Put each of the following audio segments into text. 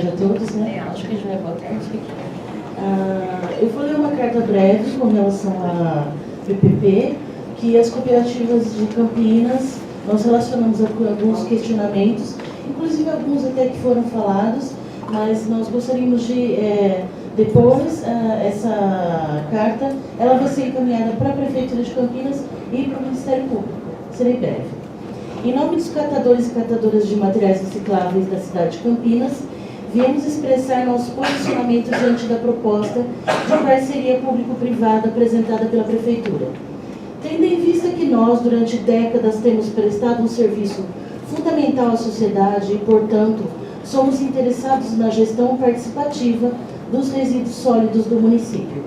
tarde a todos, né? Acho que já é boa tarde. Eu vou ler uma carta breve com relação à PPP, que as cooperativas de Campinas, nós relacionamos a alguns questionamentos, inclusive alguns até que foram falados, mas nós gostaríamos de, depois, essa carta, ela vai ser encaminhada para a Prefeitura de Campinas e para o Ministério Público. Serei breve. Em nome dos catadores e catadoras de materiais recicláveis da cidade de Campinas, viemos expressar nosso posicionamento diante da proposta de parceria público-privada apresentada pela Prefeitura. Tendo em vista que nós, durante décadas, temos prestado um serviço fundamental à sociedade e, portanto, somos interessados na gestão participativa dos resíduos sólidos do município.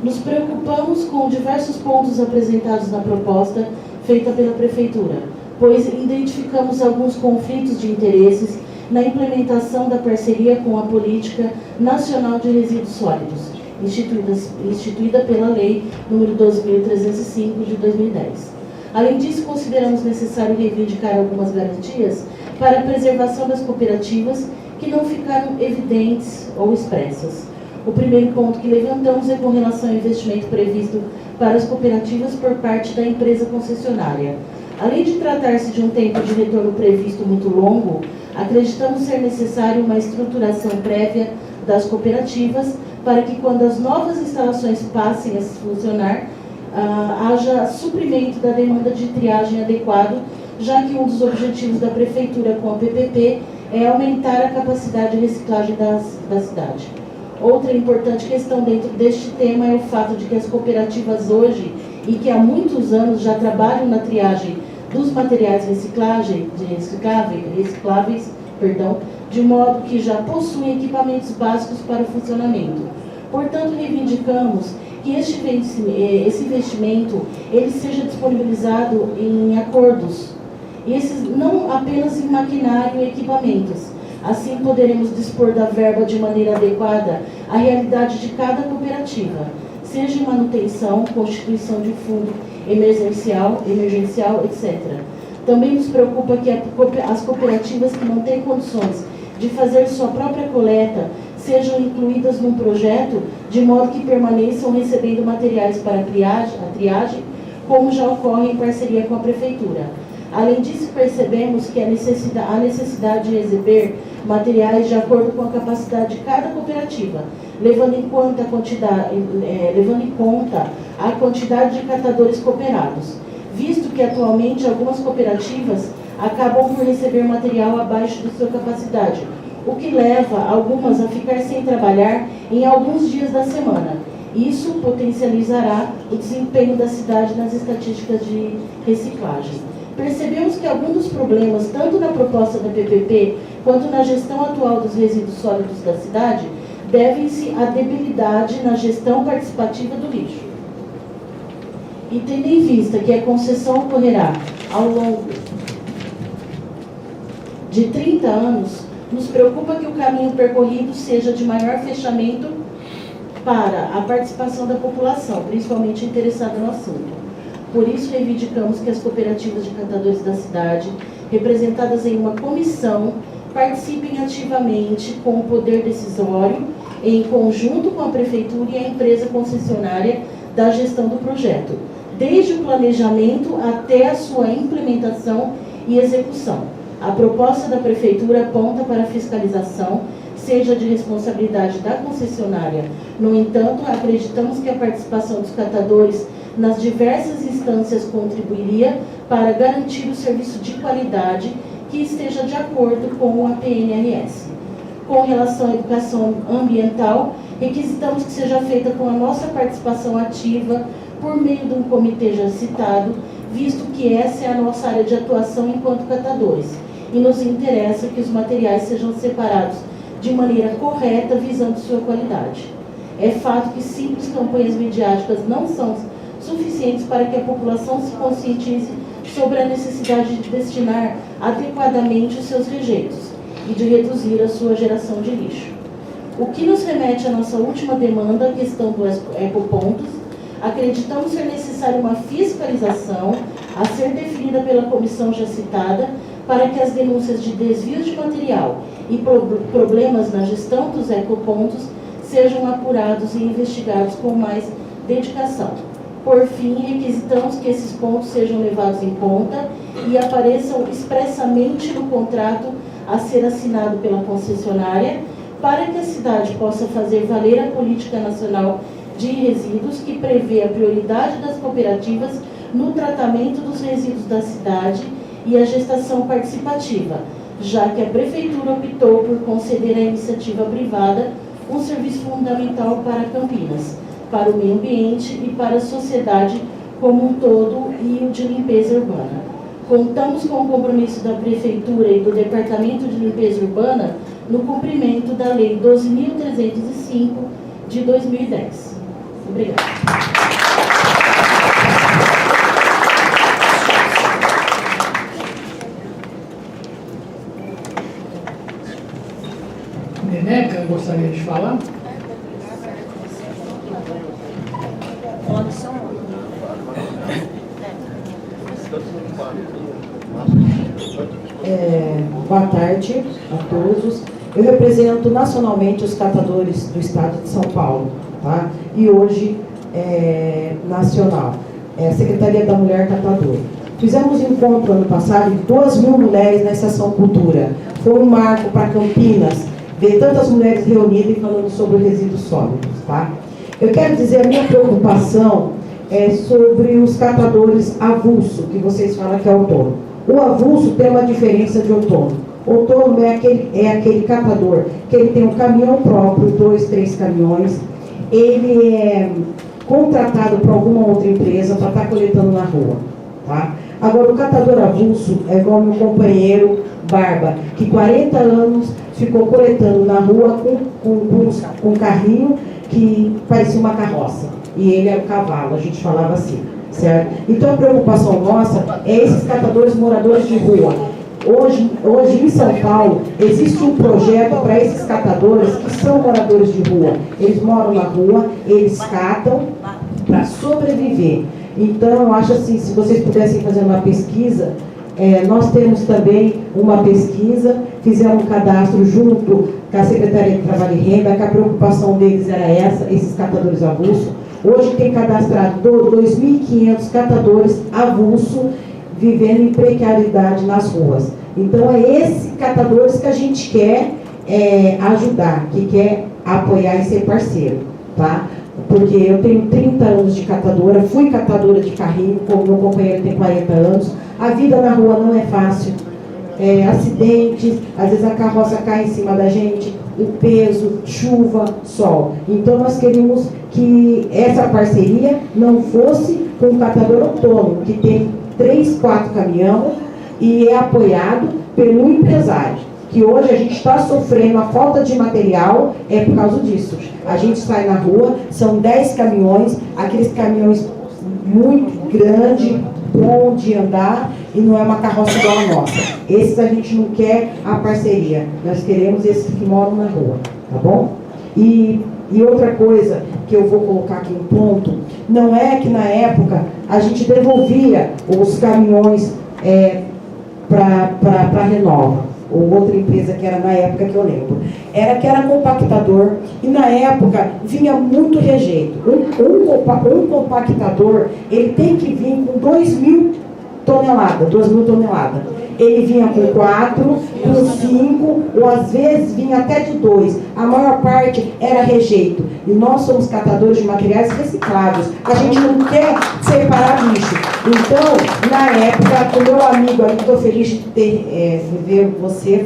Nos preocupamos com diversos pontos apresentados na proposta feita pela Prefeitura, pois identificamos alguns conflitos de interesses na implementação da parceria com a Política Nacional de Resíduos Sólidos, instituída pela Lei nº 12.305 de 2010. Além disso, consideramos necessário reivindicar algumas garantias para a preservação das cooperativas que não ficaram evidentes ou expressas. O primeiro ponto que levantamos é com relação ao investimento previsto para as cooperativas por parte da empresa concessionária. Além de tratar-se de um tempo de retorno previsto muito longo, acreditamos ser necessário uma estruturação prévia das cooperativas para que, quando as novas instalações passem a funcionar, haja suprimento da demanda de triagem adequado, já que um dos objetivos da Prefeitura com a PPP é aumentar a capacidade de reciclagem da cidade. Outra importante questão dentro deste tema é o fato de que as cooperativas hoje, e que há muitos anos já trabalham na triagem dos materiais recicláveis, de modo que já possuem equipamentos básicos para o funcionamento. Portanto, reivindicamos que esse investimento ele seja disponibilizado em acordos, não apenas em maquinário e equipamentos. Assim, poderemos dispor da verba de maneira adequada à realidade de cada cooperativa, seja em manutenção, constituição de fundo emergencial, etc. Também nos preocupa que as cooperativas que não têm condições de fazer sua própria coleta sejam incluídas num projeto de modo que permaneçam recebendo materiais para a triagem, como já ocorre em parceria com a Prefeitura. Além disso, percebemos que há necessidade de receber materiais de acordo com a capacidade de cada cooperativa, levando em conta a quantidade de catadores cooperados, visto que atualmente algumas cooperativas acabam por receber material abaixo de sua capacidade, o que leva algumas a ficar sem trabalhar em alguns dias da semana. Isso potencializará o desempenho da cidade nas estatísticas de reciclagem. Percebemos que alguns dos problemas, tanto na proposta da PPP, quanto na gestão atual dos resíduos sólidos da cidade, devem-se à debilidade na gestão participativa do lixo. E tendo em vista que a concessão ocorrerá ao longo de 30 anos, nos preocupa que o caminho percorrido seja de maior fechamento para a participação da população, principalmente interessada no assunto. Por isso, reivindicamos que as cooperativas de catadores da cidade, representadas em uma comissão, participem ativamente com o poder decisório, em conjunto com a Prefeitura e a empresa concessionária da gestão do projeto, desde o planejamento até a sua implementação e execução. A proposta da Prefeitura aponta para a fiscalização, seja de responsabilidade da concessionária. No entanto, acreditamos que a participação dos catadores nas diversas instâncias contribuiria para garantir o serviço de qualidade que esteja de acordo com a PNRS. Com relação à educação ambiental, requisitamos que seja feita com a nossa participação ativa por meio de um comitê já citado, visto que essa é a nossa área de atuação enquanto catadores, e nos interessa que os materiais sejam separados de maneira correta, visando sua qualidade. É fato que simples campanhas midiáticas não são suficientes para que a população se conscientize sobre a necessidade de destinar adequadamente os seus rejeitos e de reduzir a sua geração de lixo. O que nos remete à nossa última demanda, a questão dos ecopontos. Acreditamos ser necessária uma fiscalização a ser definida pela comissão já citada para que as denúncias de desvios de material e problemas na gestão dos ecopontos sejam apurados e investigados com mais dedicação. Por fim, requisitamos que esses pontos sejam levados em conta e apareçam expressamente no contrato a ser assinado pela concessionária, para que a cidade possa fazer valer a política nacional de resíduos, que prevê a prioridade das cooperativas no tratamento dos resíduos da cidade e a gestação participativa, já que a Prefeitura optou por conceder à iniciativa privada um serviço fundamental para Campinas, para o meio ambiente e para a sociedade como um todo, e o de limpeza urbana. Contamos com o compromisso da Prefeitura e do Departamento de Limpeza Urbana no cumprimento da Lei 12.305 de 2010. Obrigada. Neneca gostaria de falar? Boa tarde a todos. Eu represento nacionalmente os catadores do estado de São Paulo, tá? E hoje nacional, a Secretaria da Mulher Catadora. Fizemos um encontro ano passado de 2.000 mulheres na Estação Cultura. Foi um marco para Campinas ver tantas mulheres reunidas e falando sobre resíduos sólidos, tá? Eu quero dizer, a minha preocupação é sobre os catadores avulso, que vocês falam que é autônomo. O avulso tem uma diferença de autônomo. O autônomo é aquele catador que ele tem um caminhão próprio, 2, 3 caminhões, ele é contratado por alguma outra empresa para estar coletando na rua, tá? Agora, o catador avulso é igual meu companheiro Barba, que 40 anos ficou coletando na rua com um carrinho que parecia uma carroça, e ele era o cavalo, a gente falava assim, certo? Então a preocupação nossa é esses catadores moradores de rua. Hoje em São Paulo existe um projeto para esses catadores que são moradores de rua. Eles moram na rua, eles catam para sobreviver. Então eu acho assim, se vocês pudessem fazer uma pesquisa, nós temos também uma pesquisa, fizemos um cadastro junto com a Secretaria de Trabalho e Renda, que a preocupação deles era essa, esses catadores avulso. Hoje tem cadastrado 2.500 catadores avulso vivendo em precariedade nas ruas. Então é esses catadores que a gente quer ajudar, que quer apoiar e ser parceiro, tá? Porque eu tenho 30 anos de catadora, fui catadora de carrinho, como meu companheiro tem 40 anos. A vida na rua não é fácil. Acidentes, às vezes a carroça cai em cima da gente, o peso, chuva, sol. Então nós queríamos que essa parceria não fosse com o catador autônomo, que tem 3, 4 caminhões e é apoiado pelo empresário. Que hoje a gente está sofrendo a falta de material, é por causa disso. A gente sai na rua, são 10 caminhões, aqueles caminhões muito grandes, bom de andar, e não é uma carroça igual a nossa. Esses a gente não quer a parceria, nós queremos esses que moram na rua, tá bom? E outra coisa que eu vou colocar aqui em ponto, não é que na época a gente devolvia os caminhões para Renova, ou outra empresa que era na época que eu lembro, que era compactador, e na época vinha muito rejeito. Um compactador, ele tem que vir com 2.000 toneladas. Ele vinha com 4, com 5, ou às vezes vinha até de 2. A maior parte era rejeito. E nós somos catadores de materiais recicláveis. A gente não quer separar lixo. Então, na época, o meu amigo ali, estou feliz de ver você,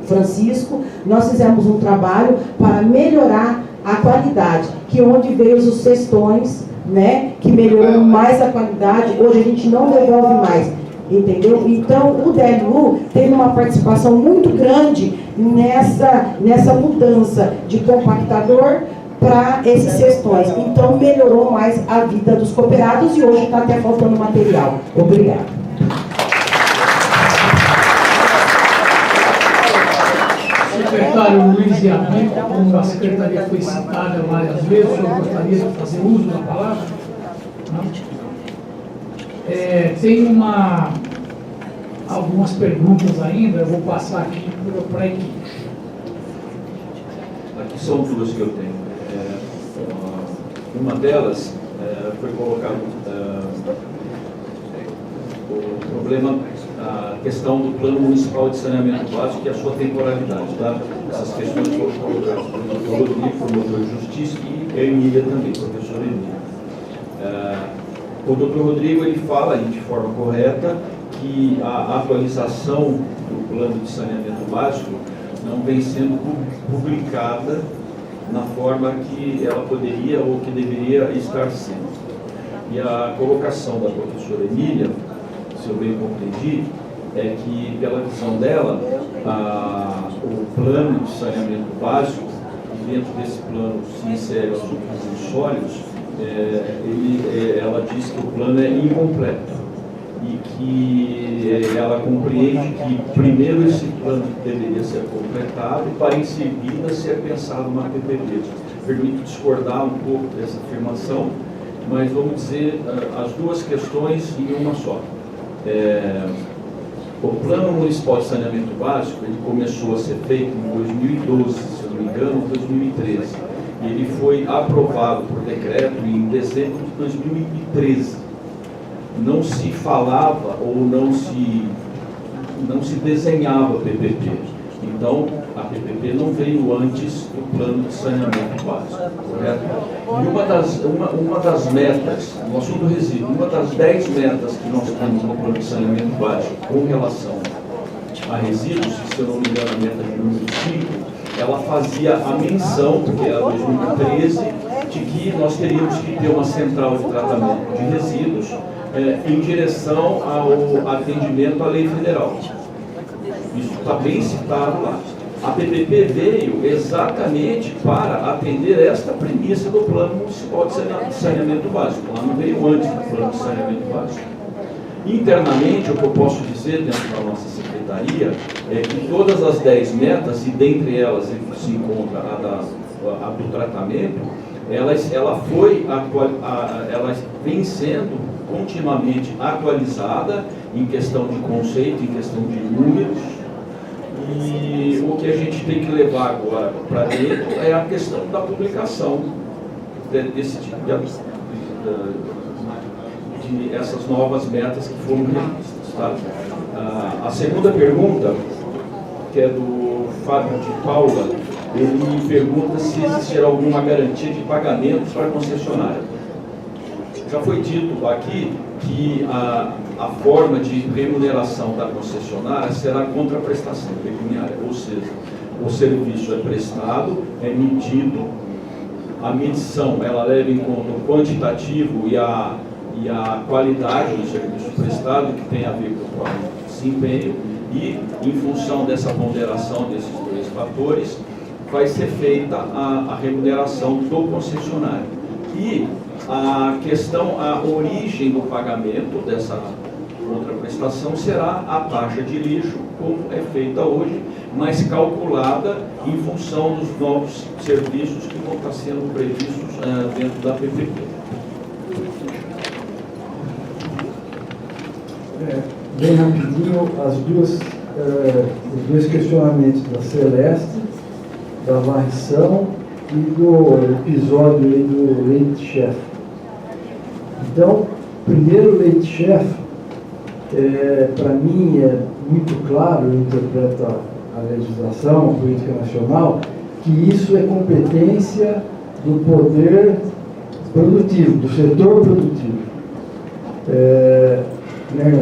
Francisco, nós fizemos um trabalho para melhorar a qualidade, que onde veio os cestões, né, que melhorou mais a qualidade, hoje a gente não devolve mais. Entendeu? Então, o DLU tem uma participação muito grande nessa mudança de compactador para esses cestões. Então, melhorou mais a vida dos cooperados e hoje está até faltando material. Obrigada. Secretário Luiz Yamim, como a secretaria foi citada várias vezes, o senhor gostaria de fazer uso da palavra? Não? Tem algumas perguntas ainda, eu vou passar aqui para a equipe. Aqui são duas que eu tenho. Uma delas foi colocado o problema, a questão do Plano Municipal de Saneamento Básico e a sua temporalidade. Tá? Essas questões foram colocadas pelo Dr. Rodrigo, promotor de Justiça, e a Emília também, professora Emília. O Dr. Rodrigo ele fala de forma correta que a atualização do Plano de Saneamento Básico não vem sendo publicada na forma que ela poderia ou que deveria estar sendo. E a colocação da professora Emília, se eu bem compreendi, é que, pela visão dela, o plano de saneamento básico, e dentro desse plano se insere os subsídios sólidos, ela diz que o plano é incompleto e que ela compreende que primeiro esse plano deveria ser completado para em seguida ser pensado uma PPP. Permito discordar um pouco dessa afirmação, mas vamos dizer as duas questões em uma só. O Plano Municipal de Saneamento Básico ele começou a ser feito em 2012, se eu não me engano, 2013. Ele foi aprovado por decreto em dezembro de 2013. Não se falava ou não se desenhava PPP. Então, a PPP não veio antes do Plano de Saneamento Básico, correto? E uma das metas, no assunto resíduo, uma das 10 metas que nós temos no Plano de Saneamento Básico com relação a resíduos, se eu não me engano, a meta de número 5, ela fazia a menção, porque era 2013, de que nós teríamos que ter uma central de tratamento de resíduos em direção ao atendimento à lei federal. Isso está bem citado lá. A PPP veio exatamente para atender esta premissa do Plano Municipal de Saneamento Básico. Ela não veio antes do Plano de Saneamento Básico. Internamente, o que eu posso dizer dentro da nossa secretaria é que todas as 10 metas, e dentre elas se encontra a do tratamento, ela vem sendo continuamente atualizada em questão de conceito, em questão de números, e o que a gente tem que levar agora para dentro é a questão da publicação desse tipo de essas novas metas que foram revistas. Tá? A segunda pergunta, que é do Fábio de Paula, ele pergunta se existirá alguma garantia de pagamento para a concessionária. Já foi dito aqui que a forma de remuneração da concessionária será contra a prestação pecuniária, ou seja, o serviço é prestado, é medido, a medição ela leva em conta o quantitativo e a qualidade do serviço prestado, que tem a ver com o próprio desempenho, e em função dessa ponderação desses dois fatores, vai ser feita a remuneração do concessionário. E a questão, a origem do pagamento dessa outra prestação será a taxa de lixo, como é feita hoje, mas calculada em função dos novos serviços que vão estar sendo previstos dentro da PPP. Bem rapidinho, os dois questionamentos da Celeste, da varrição e do episódio aí do leite-chefe. Então, primeiro, leite-chefe, para mim é muito claro, eu interpreto a legislação, a política nacional, que isso é competência do poder produtivo, do setor produtivo.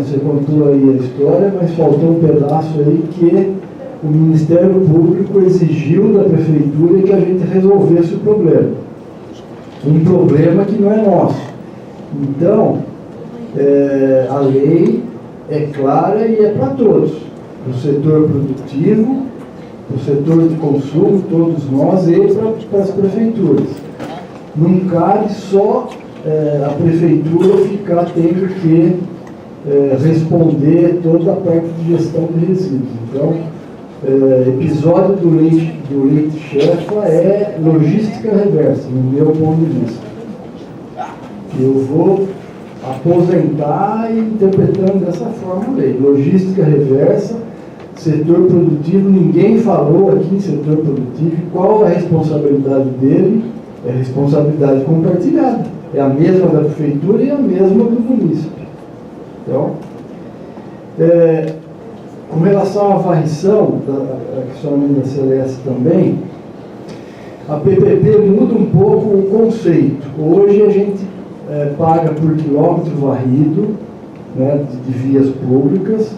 Você contou aí a história, mas faltou um pedaço aí que o Ministério Público exigiu da Prefeitura que a gente resolvesse o problema. Um problema que não é nosso. Então, a lei é clara e é para todos. Do setor produtivo, do setor de consumo, todos nós, e para as prefeituras. Não cabe só a Prefeitura ficar tendo que responder toda a parte de gestão de resíduos. Então, episódio do leite-chefa é logística reversa, no meu ponto de vista. Eu vou aposentar interpretando dessa forma a lei. Logística reversa, setor produtivo, ninguém falou aqui em setor produtivo qual é a responsabilidade dele, é responsabilidade compartilhada. É a mesma da prefeitura e a mesma do munícipe. Então, com relação à varrição, a questionamento da Celeste também, a PPP muda um pouco o conceito. Hoje a gente paga por quilômetro varrido, né, de vias públicas.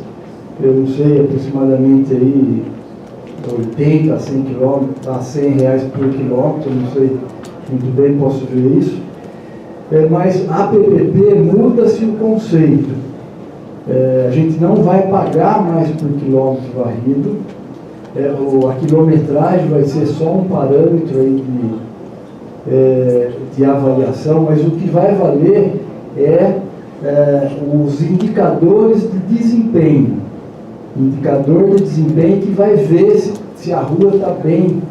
Eu não sei, aproximadamente aí 80 a 100 quilômetros, a 100 reais por quilômetro, não sei muito bem, posso ver isso. Mas a PPP muda-se o conceito. A gente não vai pagar mais por quilômetro varrido. A quilometragem vai ser só um parâmetro aí de avaliação, mas o que vai valer os indicadores de desempenho. Indicador de desempenho que vai ver se a rua está bem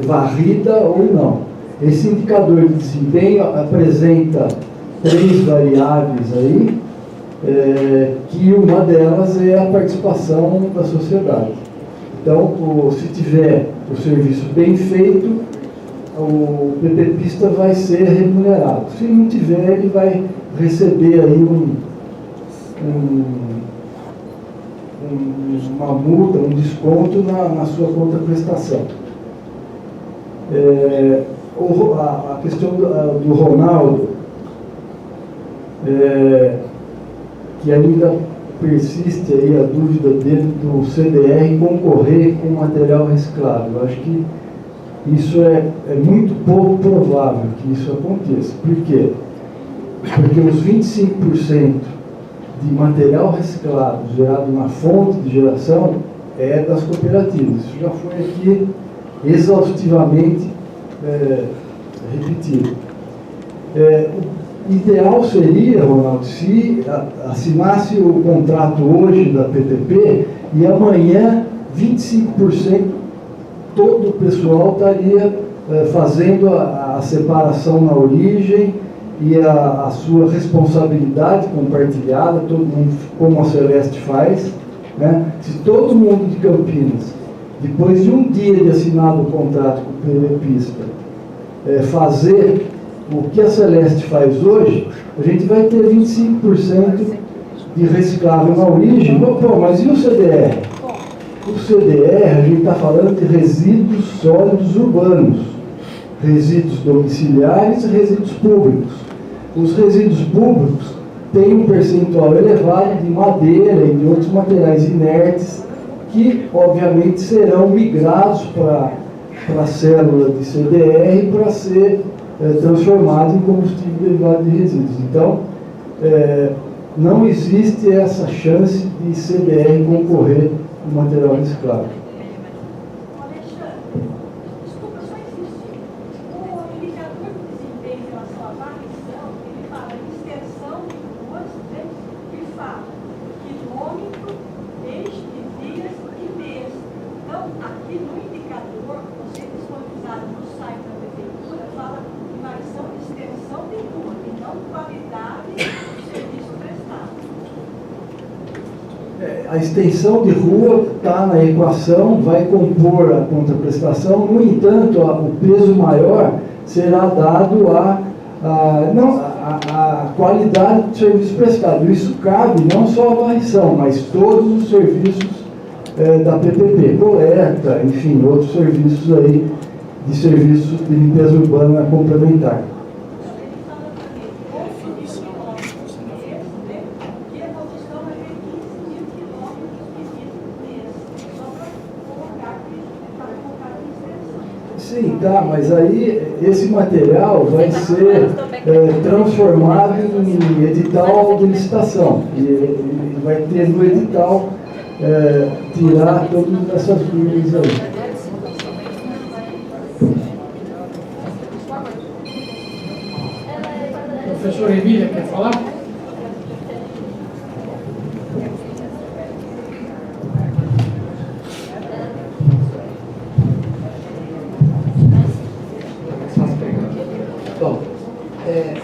varrida ou não. Esse indicador de desempenho apresenta 3 variáveis aí, que uma delas é a participação da sociedade. Então, se tiver o serviço bem feito, o PPPista vai ser remunerado. Se não tiver, ele vai receber aí uma multa, um desconto na sua contraprestação. A questão do Ronaldo, que ainda persiste aí a dúvida dele do CDR concorrer com material reciclado. Eu acho que isso é muito pouco provável que isso aconteça. Por quê? Porque os 25% de material reciclado gerado na fonte de geração é das cooperativas. Isso já foi aqui exaustivamente repetido. O ideal seria, Ronaldo, se assinasse o contrato hoje da PPP e amanhã 25% todo o pessoal estaria fazendo a separação na origem e a sua responsabilidade compartilhada, todo mundo, como a Celeste faz, né? Se todo mundo de Campinas, depois de um dia de assinado o contrato com o PPPista, fazer o que a Celeste faz hoje, a gente vai ter 25% de reciclável na origem. Pô, mas e o CDR? O CDR, a gente está falando de resíduos sólidos urbanos, resíduos domiciliares e resíduos públicos. Os resíduos públicos têm um percentual elevado de madeira e de outros materiais inertes que, obviamente, serão migrados para a célula de CDR para ser transformado em combustível derivado de resíduos. Então, não existe essa chance de CDR concorrer com material reciclado. Desculpa, só existe o indicador de desempenho em relação à varrição, ele fala de extensão de ruas, né, que fala quilômetro, eixo de dias e mês. Então, aqui no indicador, você disponibilizado no site da prefeitura, fala de variação de extensão de rua, e não qualidade do serviço prestado. A extensão de rua está na equação, vai compor a contraprestação, no entanto, o peso maior será dado à qualidade do serviço prestado. Isso cabe não só à varrição, mas todos os serviços da PPP, coleta, enfim, outros serviços aí, de serviços de limpeza urbana complementar. Sim, tá, mas aí esse material vai ser transformado em edital de licitação. E vai ter no edital tirar todas essas dúvidas aí. Professora Emília, quer falar?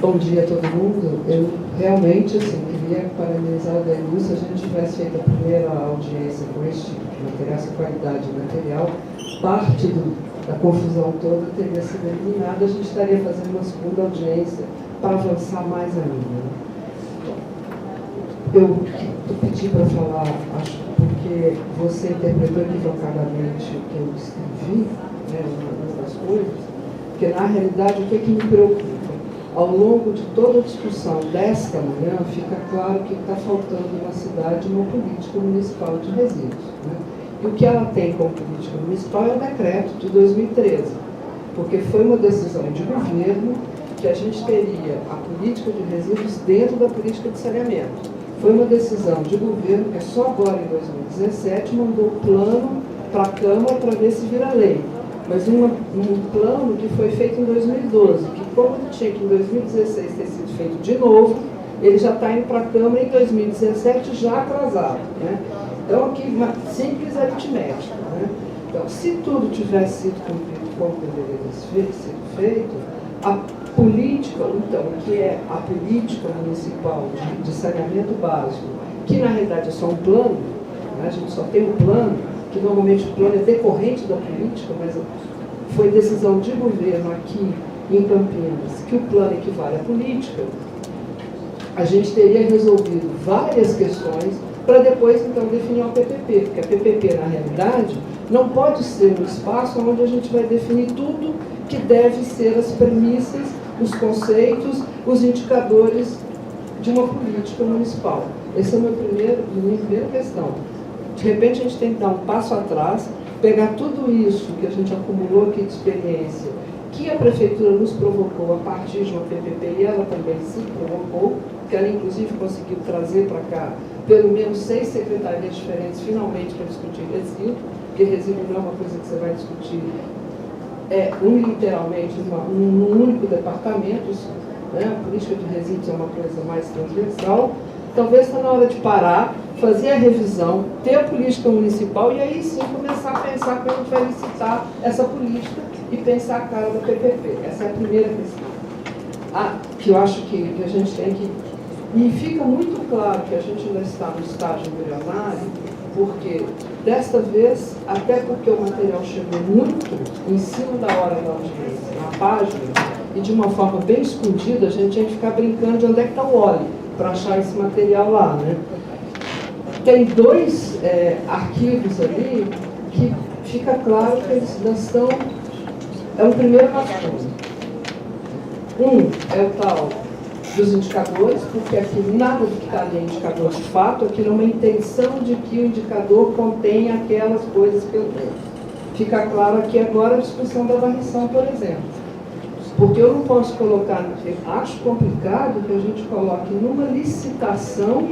Bom dia a todo mundo. Eu realmente, assim, queria parabenizar o Denil. Se a gente tivesse feito a primeira audiência com este tipo de material, essa qualidade de material, parte da confusão toda teria sido eliminada. A gente estaria fazendo uma segunda audiência para avançar mais ainda. Eu pedi para falar, acho porque você interpretou equivocadamente o que eu escrevi, né, uma das coisas, porque na realidade o que me preocupa? Ao longo de toda a discussão desta manhã, fica claro que está faltando na cidade uma política municipal de resíduos. Né? E o que ela tem como política municipal é o decreto de 2013, porque foi uma decisão de governo que a gente teria a política de resíduos dentro da política de saneamento. Foi uma decisão de governo que só agora, em 2017, mandou o plano para a Câmara para ver se vira lei. Mas um plano que foi feito em 2012, que como tinha que em 2016 ter sido feito de novo, ele já está indo para a Câmara em 2017 já atrasado. Né? Então, aqui, uma simples aritmética. Né? Então, se tudo tivesse sido cumprido como deveria ter sido feito, a política, então, que é a política municipal de saneamento básico, que na realidade é só um plano, né? A gente só tem um plano, que normalmente o plano é decorrente da política, mas foi decisão de governo aqui em Campinas que o plano equivale à política, a gente teria resolvido várias questões para depois, então, definir o PPP, porque a PPP, na realidade, não pode ser um espaço onde a gente vai definir tudo que deve ser as premissas, os conceitos, os indicadores de uma política municipal. Essa é a minha primeira questão. De repente, a gente tem que dar um passo atrás, pegar tudo isso que a gente acumulou aqui de experiência, que a Prefeitura nos provocou a partir de uma PPP, e ela também se provocou, que ela, inclusive, conseguiu trazer para cá pelo menos 6 secretarias diferentes, finalmente, para discutir resíduo, porque resíduo não é uma coisa que você vai discutir unilateralmente num único departamento. Né? A política de resíduos é uma coisa mais transversal. Talvez está na hora de parar, fazer a revisão, ter a política municipal e aí sim começar a pensar como a gente vai licitar essa política e pensar a cara da PPP. Essa é a primeira questão. Que eu acho que a gente tem que... E fica muito claro que a gente ainda está no estágio embrionário, porque desta vez, até porque o material chegou muito em cima da hora da audiência, na página, e de uma forma bem escondida, a gente tinha que ficar brincando de onde é que está o óleo para achar esse material lá, né? Tem 2 arquivos ali que fica claro que eles ainda estão... É um primeiro rascunho. Um é o tal dos indicadores, porque aquilo, nada do que está ali é indicador de fato, aquilo é uma intenção de que o indicador contenha aquelas coisas que eu tenho. Fica claro aqui agora a discussão da varrição, por exemplo. Porque eu não posso colocar, acho complicado que a gente coloque numa licitação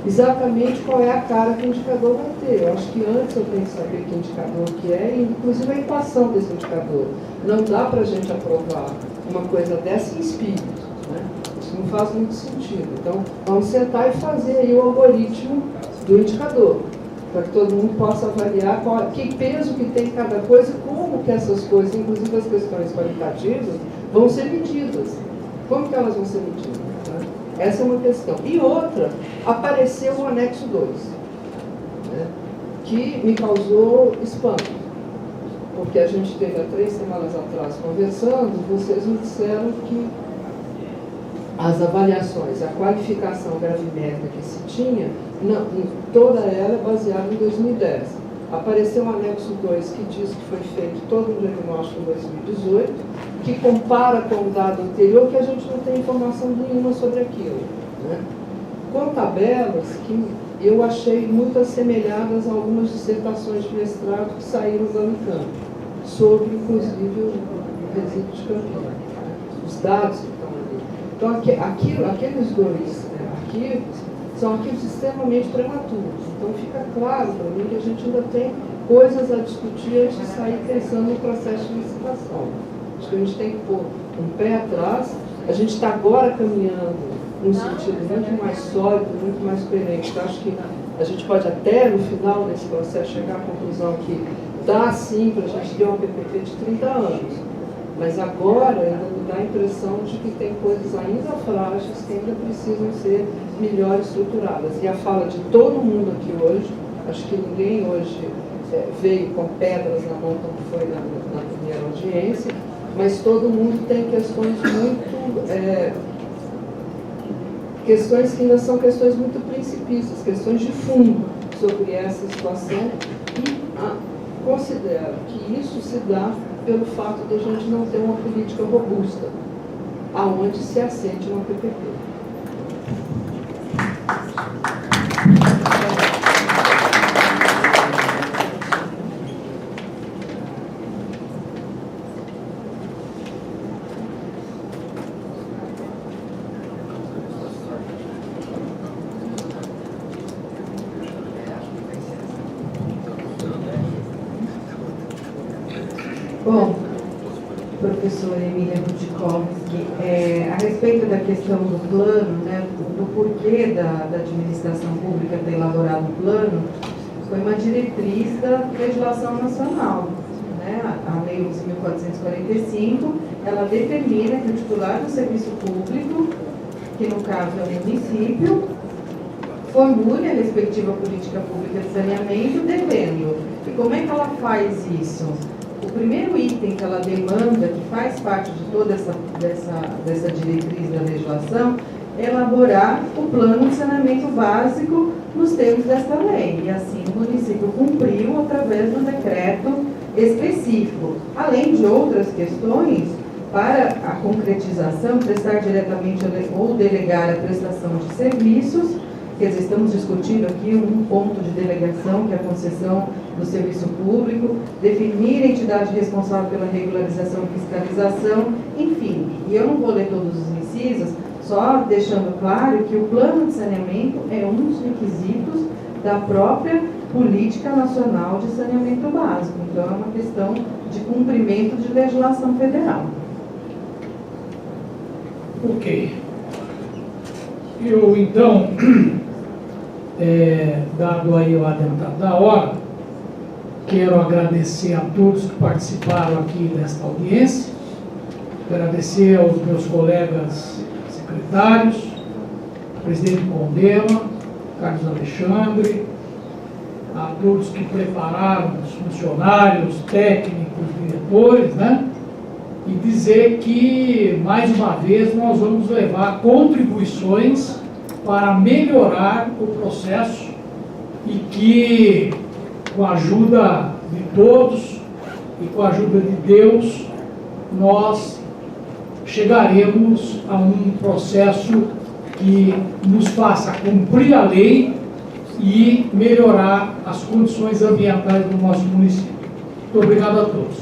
exatamente qual é a cara que o indicador vai ter. Eu acho que antes eu tenho que saber que indicador que é, e inclusive a equação desse indicador. Não dá para a gente aprovar uma coisa dessa em espírito, né? Isso não faz muito sentido. Então, vamos sentar e fazer aí o algoritmo do indicador, para que todo mundo possa avaliar que peso que tem cada coisa, como que essas coisas, inclusive as questões qualitativas, vão ser medidas. Como que elas vão ser medidas? Né? Essa é uma questão. E outra, apareceu o anexo 2, né, que me causou espanto, porque a gente teve há 3 semanas atrás conversando, vocês me disseram que as avaliações, a qualificação gravimétrica que se tinha, toda ela é baseada em 2010. Apareceu o anexo 2 que diz que foi feito todo um diagnóstico em 2018, que compara com o dado anterior, que a gente não tem informação nenhuma sobre aquilo. Né? Com tabelas que eu achei muito assemelhadas a algumas dissertações de mestrado que saíram da Unicamp, sobre, inclusive, o resíduo de Campinas, né? Os dados que estão ali. Então, aqueles 2 arquivos são arquivos extremamente prematuros. Então, fica claro para mim que a gente ainda tem coisas a discutir antes de sair pensando no processo de licitação. Acho que a gente tem que pôr um pé atrás. A gente está agora caminhando num sentido muito mais sólido, muito mais coerente. Eu acho que a gente pode até, no final desse processo, chegar à conclusão que dá sim para a gente ter uma PPP de 30 anos. Mas agora ainda me dá a impressão de que tem coisas ainda frágeis que ainda precisam ser melhor estruturadas. E a fala de todo mundo aqui hoje, acho que ninguém hoje veio com pedras na mão como foi na primeira audiência, mas todo mundo tem questões muito... questões que ainda são questões muito principistas, questões de fundo sobre essa situação, e considero que isso se dá pelo fato de a gente não ter uma política robusta, aonde se assente uma PPP. Bom, professora Emília Budkowski, a respeito da questão do plano, né, do porquê da administração pública ter elaborado o plano, foi uma diretriz da legislação nacional. Né? A Lei 11.445, ela determina que o titular do serviço público, que no caso é o município, formule a respectiva política pública de saneamento devendo. E como é que ela faz isso? O primeiro item que ela demanda, que faz parte de toda dessa diretriz da legislação, é elaborar o plano de saneamento básico nos termos desta lei. E assim o município cumpriu através do decreto específico. Além de outras questões, para a concretização, prestar diretamente ou delegar a prestação de serviços. Quer dizer, estamos discutindo aqui um ponto de delegação, que é a concessão do serviço público, definir a entidade responsável pela regularização e fiscalização, enfim. E eu não vou ler todos os incisos, só deixando claro que o plano de saneamento é um dos requisitos da própria Política Nacional de Saneamento Básico. Então, é uma questão de cumprimento de legislação federal. Ok. Eu, então, dado aí o adiantado da hora, quero agradecer a todos que participaram aqui desta audiência, agradecer aos meus colegas secretários, presidente Condema, Carlos Alexandre, a todos que prepararam, os funcionários, técnicos, diretores, né? E dizer que, mais uma vez, nós vamos levar contribuições para melhorar o processo e que, com a ajuda de todos e com a ajuda de Deus, nós chegaremos a um processo que nos faça cumprir a lei e melhorar as condições ambientais do nosso município. Muito obrigado a todos.